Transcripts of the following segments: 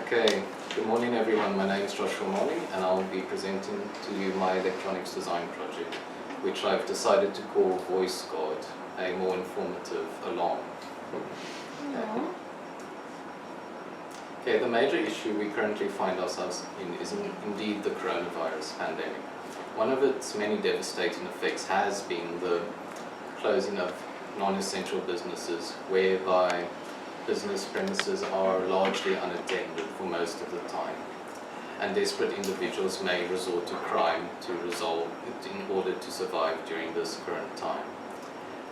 Okay, good morning everyone. My name is Joshua Marley and I'll be presenting to you my electronics design project, which I've decided to call VoiceGuard, a more informative alarm. Okay, the major issue we currently find ourselves in is indeed the coronavirus pandemic. One of its many devastating effects has been the closing of non-essential businesses, whereby business premises are largely unattended for most of the time, and desperate individuals may resort to crime in order to survive during this current time.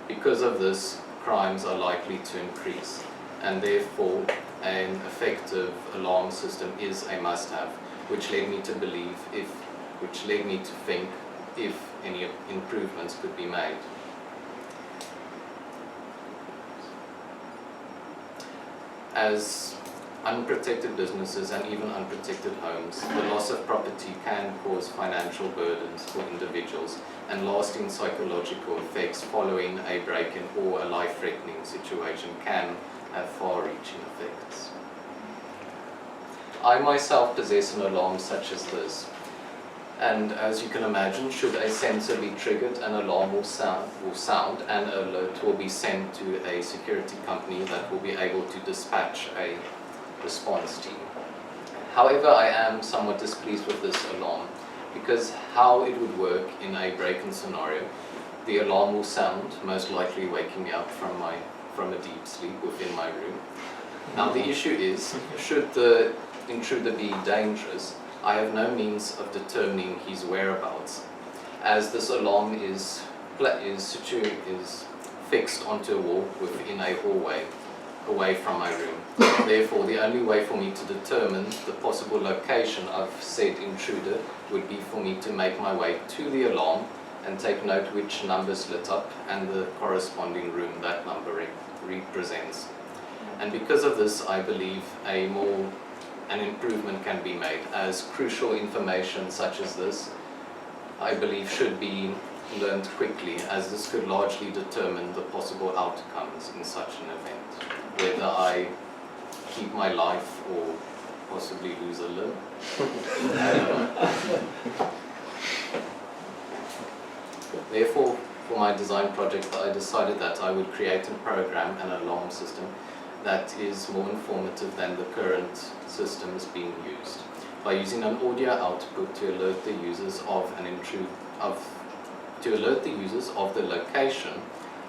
Because of this, crimes are likely to increase, and therefore an effective alarm system is a must-have, which led me to think if any improvements could be made. As unprotected businesses and even unprotected homes, the loss of property can cause financial burdens for individuals and lasting psychological effects following a break-in or a life-threatening situation can have far-reaching effects. I myself possess an alarm such as this, and as you can imagine, should a sensor be triggered, an alarm will sound and an alert will be sent to a security company that will be able to dispatch a response team. However, I am somewhat displeased with this alarm because how it would work in a break-in scenario, the alarm will sound, most likely waking me up from a deep sleep within my room. Now the issue is, should the intruder be dangerous, I have no means of determining his whereabouts, as this alarm is fixed onto a wall within a hallway away from my room. Therefore, the only way for me to determine the possible location of said intruder would be for me to make my way to the alarm and take note which numbers lit up and the corresponding room that number represents. And because of this, I believe an improvement can be made, as crucial information such as this, I believe, should be learned quickly, as this could largely determine the possible outcomes in such an event, whether I keep my life or possibly lose a limb. Therefore, for my design project, I decided that I would create and program an alarm system that is more informative than the current systems being used, by using an audio output to alert the users of the location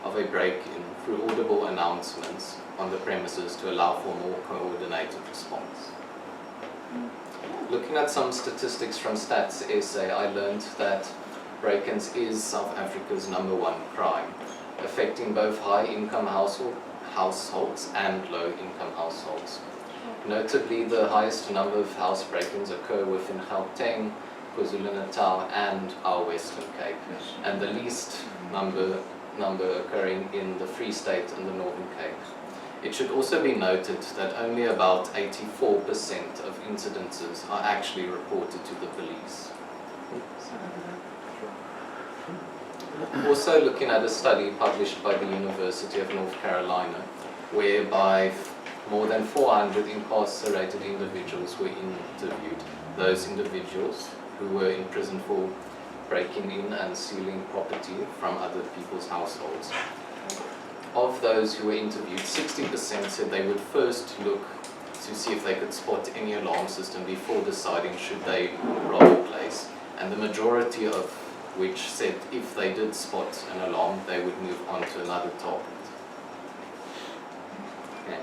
of a break-in through audible announcements on the premises to allow for more coordinated response. Looking at some statistics from Stats SA, I learned that break-ins is South Africa's #1 crime, affecting both high-income households and low-income households. Notably, the highest number of house break-ins occur within Gauteng, KwaZulu-Natal and our Western Cape, and the least number occurring in the Free State and the Northern Cape. It should also be noted that only about 84% of incidences are actually reported to the police. Also looking at a study published by the University of North Carolina, whereby more than 400 incarcerated individuals were interviewed, those individuals who were in prison for breaking in and stealing property from other people's households. Of those who were interviewed, 60% said they would first look to see if they could spot any alarm system before deciding should they rob a place, and the majority of which said if they did spot an alarm, they would move on to another target. Okay.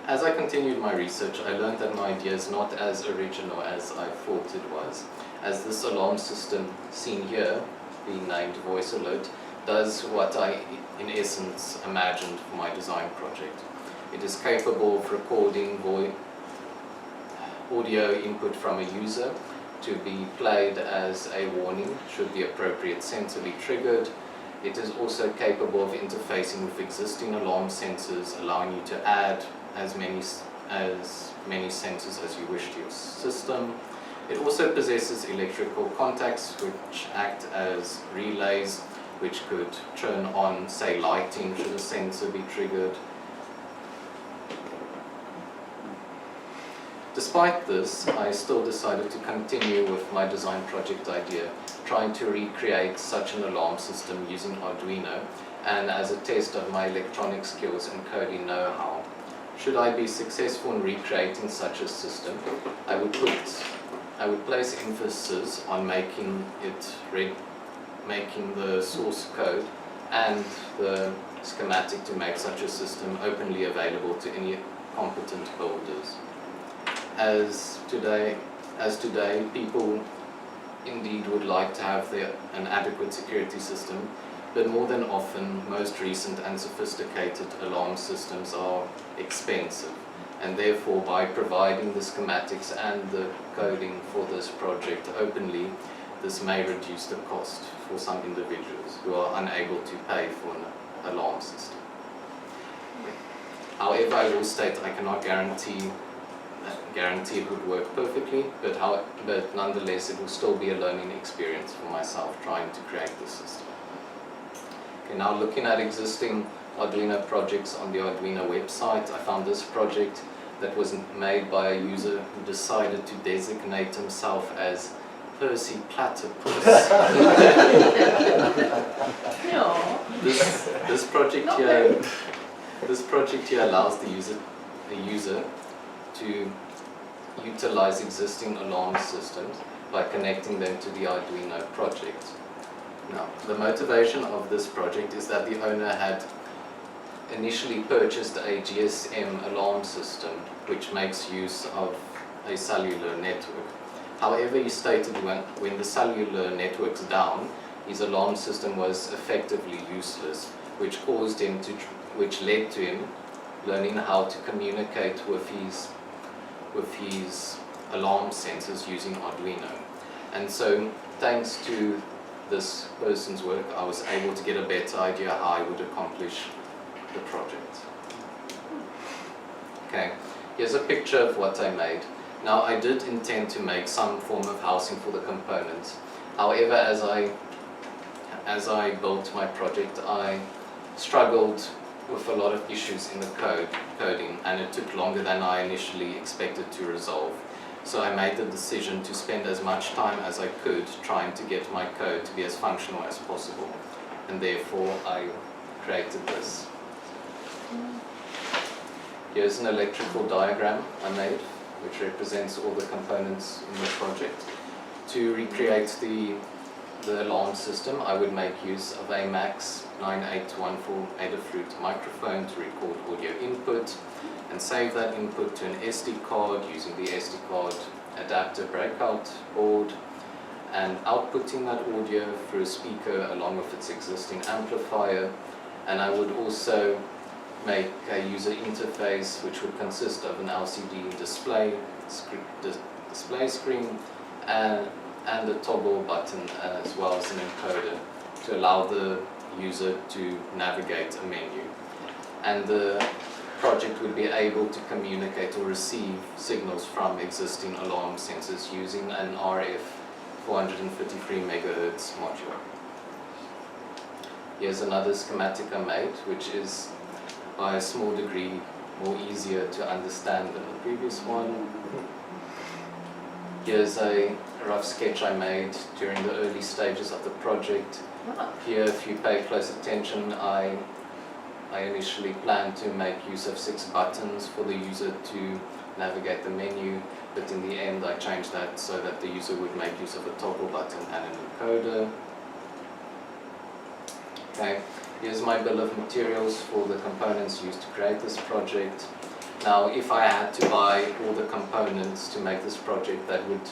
As I continued my research, I learned that my idea is not as original as I thought it was, as this alarm system seen here, being named Voice Alert, does what I, in essence, imagined for my design project. It is capable of recording audio input from a user to be played as a warning should the appropriate sensor be triggered. It is also capable of interfacing with existing alarm sensors, allowing you to add as many sensors as you wish to your system. It also possesses electrical contacts which act as relays, which could turn on, say, lighting should a sensor be triggered. Despite this, I still decided to continue with my design project idea, trying to recreate such an alarm system using Arduino, and as a test of my electronic skills and coding know-how. Should I be successful in recreating such a system, I would place emphasis on making the source code and the schematic to make such a system openly available to any competent builders. As today, people indeed would like to have an adequate security system, but more than often, most recent and sophisticated alarm systems are expensive, and therefore by providing the schematics and the coding for this project openly, this may reduce the cost for some individuals who are unable to pay for an alarm system. However, I will state I cannot guarantee it would work perfectly, but nonetheless it will still be a learning experience for myself trying to create this system. Okay, now looking at existing Arduino projects on the Arduino website, I found this project that was made by a user who decided to designate himself as Percy Platypus. No. This project here allows the user to utilize existing alarm systems by connecting them to the Arduino project. Now, the motivation of this project is that the owner had initially purchased a GSM alarm system which makes use of a cellular network. However, he stated when the cellular network's down, his alarm system was effectively useless, which led to him learning how to communicate with his alarm sensors using Arduino. And so, thanks to this person's work, I was able to get a better idea how I would accomplish the project. Okay, here's a picture of what I made. Now, I did intend to make some form of housing for the components. However, as I built my project, I struggled with a lot of issues in the coding, and it took longer than I initially expected to resolve. So I made the decision to spend as much time as I could trying to get my code to be as functional as possible, and therefore I created this. Here's an electrical diagram I made, which represents all the components in the project. To recreate the alarm system, I would make use of a MAX 9814 Adafruit microphone to record audio input and save that input to an SD card using the SD card adapter breakout board, and outputting that audio through a speaker along with its existing amplifier. And I would also make a user interface which would consist of an LCD display screen and a toggle button, as well as an encoder to allow the user to navigate a menu. And the project would be able to communicate or receive signals from existing alarm sensors using an RF 453 MHz module. Here's another schematic I made, which is by a small degree more easier to understand than the previous one. Here's a rough sketch I made during the early stages of the project. Here, if you pay close attention, I initially planned to make use of 6 buttons for the user to navigate the menu, but in the end I changed that so that the user would make use of a toggle button and an encoder. Okay, here's my bill of materials for the components used to create this project. Now, if I had to buy all the components to make this project, that would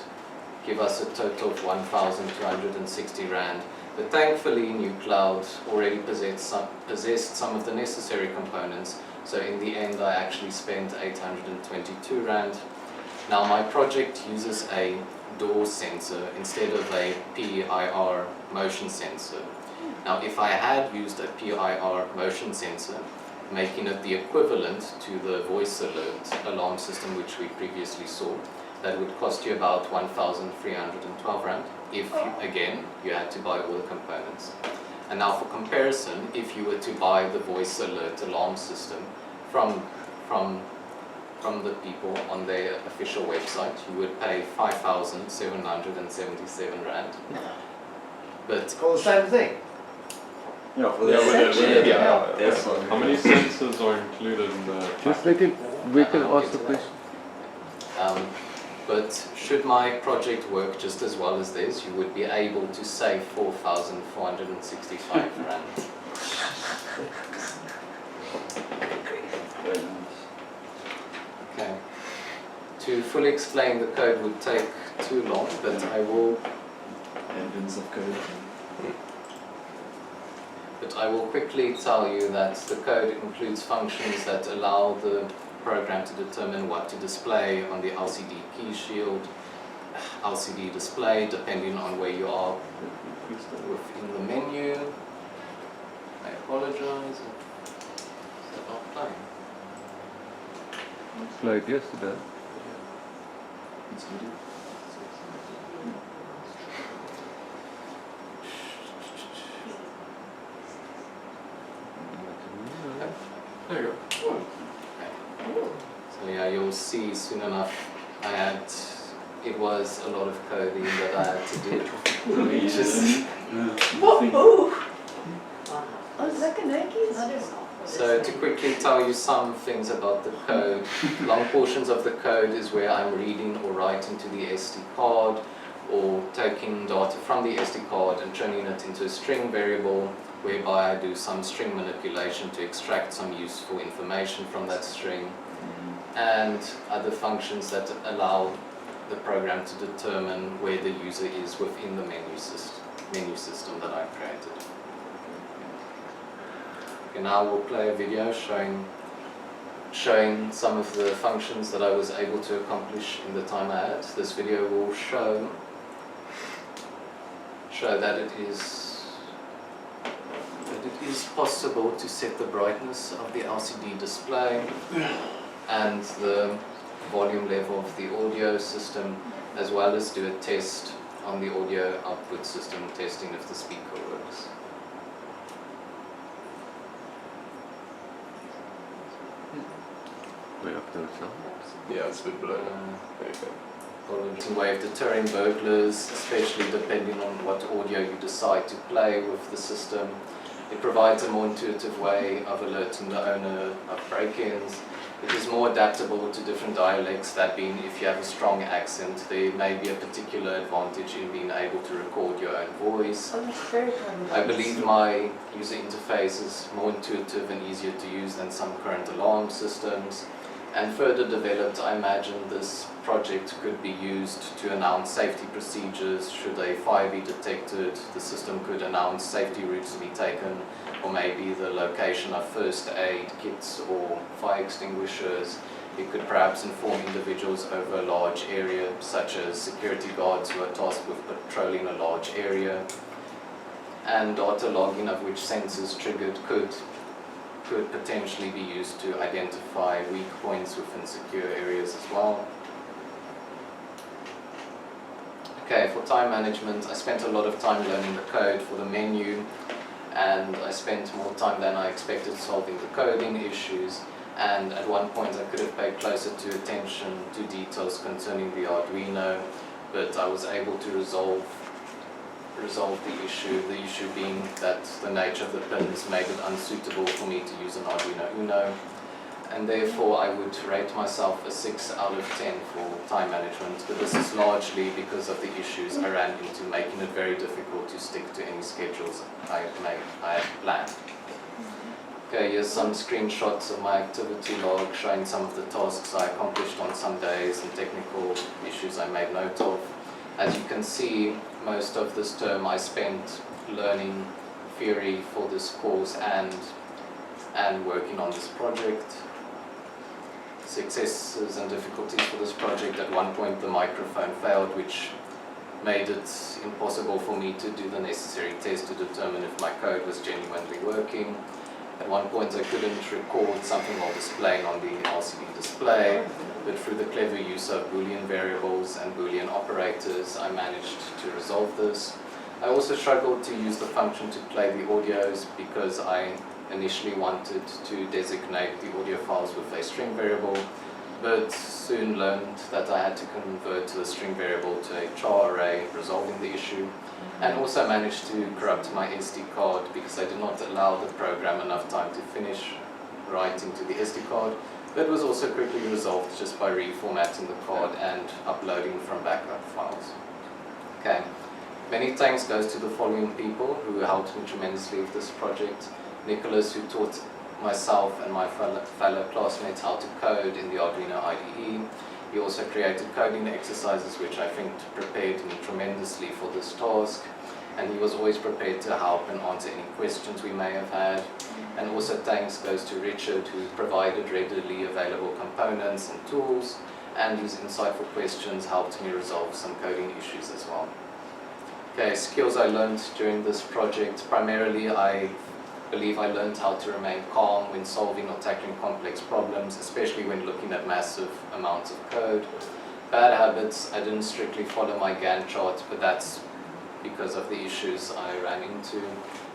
give us a total of 1,260 Rand. But thankfully, New Cloud already possessed some of the necessary components, so in the end I actually spent 822 Rand. Now, my project uses a door sensor instead of a PIR motion sensor. Now, if I had used a PIR motion sensor, making it the equivalent to the voice alert alarm system which we previously saw, that would cost you about 1,312 Rand if, again, you had to buy all the components. And now for comparison, if you were to buy the voice alert alarm system from from the people on their official website, you would pay 5,777 rand. But For the same thing? Yeah, for Yeah, that's How many sensors are included in the Just let him, we can I'll ask get the to that. question. But should my project work just as well as theirs, you would be able to save 4,465 rand. very nice. Okay. To fully explain the code would take too long, but I will Evidence of code. quickly tell you that the code includes functions that allow the program to determine what to display on the LCD key shield, LCD display, depending on where you are within the menu. I apologize. Is that not playing? Played yesterday. It's video. There you go. So yeah, you'll see soon enough it was a lot of coding that I had to do. So to quickly tell you some things about the code, long portions of the code is where I'm reading or writing to the SD card or taking data from the SD card and turning it into a string variable, whereby I do some string manipulation to extract some useful information from that string, and other functions that allow the program to determine where the user is within the menu system that I've created. Okay, now we'll play a video showing some of the functions that I was able to accomplish in the time I had. This video will show that it is possible to set the brightness of the LCD display and the volume level of the audio system, as well as do a test on the audio output system, testing if the speaker works. Way up to the sound. Yeah, it's a bit blurry. There you go. It's a way of deterring burglars, especially depending on what audio you decide to play with the system. It provides a more intuitive way of alerting the owner of break-ins. It is more adaptable to different dialects, that being if you have a strong accent, there may be a particular advantage in being able to record your own voice. I believe my user interface is more intuitive and easier to use than some current alarm systems. And further developed, I imagine this project could be used to announce safety procedures. Should a fire be detected, the system could announce safety routes to be taken, or maybe the location of first aid kits or fire extinguishers. It could perhaps inform individuals over a large area, such as security guards who are tasked with patrolling a large area. And data logging of which sensors triggered could potentially be used to identify weak points within secure areas as well. Okay, for time management, I spent a lot of time learning the code for the menu, and I spent more time than I expected solving the coding issues, and at one point I could have paid closer attention to details concerning the Arduino, but I was able to resolve the issue being that the nature of the pins made it unsuitable for me to use an Arduino Uno, and therefore I would rate myself a 6 out of 10 for time management, but this is largely because of the issues I ran into, making it very difficult to stick to any schedules I had planned. Okay, here's some screenshots of my activity log showing some of the tasks I accomplished on some days and technical issues I made note of. As you can see, most of this term I spent learning theory for this course and working on this project. Successes and difficulties for this project: at one point the microphone failed, which made it impossible for me to do the necessary test to determine if my code was genuinely working. At one point I couldn't record something while displaying on the LCD display, but through the clever use of Boolean variables and Boolean operators, I managed to resolve this. I also struggled to use the function to play the audios because I initially wanted to designate the audio files with a string variable, but soon learned that I had to convert a string variable to a char array, resolving the issue, and also managed to corrupt my SD card because I did not allow the program enough time to finish writing to the SD card. That was also quickly resolved just by reformatting the card and uploading from backup files. Okay, many thanks goes to the following people who helped me tremendously with this project. Nicholas, who taught myself and my fellow classmates how to code in the Arduino IDE. He also created coding exercises which I think prepared me tremendously for this task, and he was always prepared to help and answer any questions we may have had. And also thanks goes to Richard, who provided readily available components and tools, and his insightful questions helped me resolve some coding issues as well. Okay, skills I learned during this project. Primarily, I believe I learned how to remain calm when solving or tackling complex problems, especially when looking at massive amounts of code. Bad habits, I didn't strictly follow my Gantt chart, but that's because of the issues I ran into.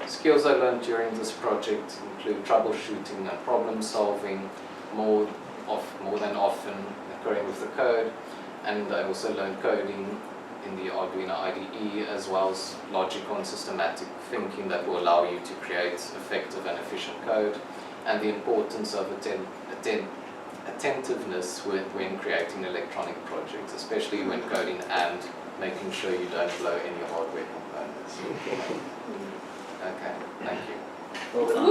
Skills I learned during this project include troubleshooting and problem solving, more than often occurring with the code, and I also learned coding in the Arduino IDE, as well as logical and systematic thinking that will allow you to create effective and efficient code, and the importance of attentiveness when creating electronic projects, especially when coding and making sure you don't blow any hardware components. Okay, thank you. Well done.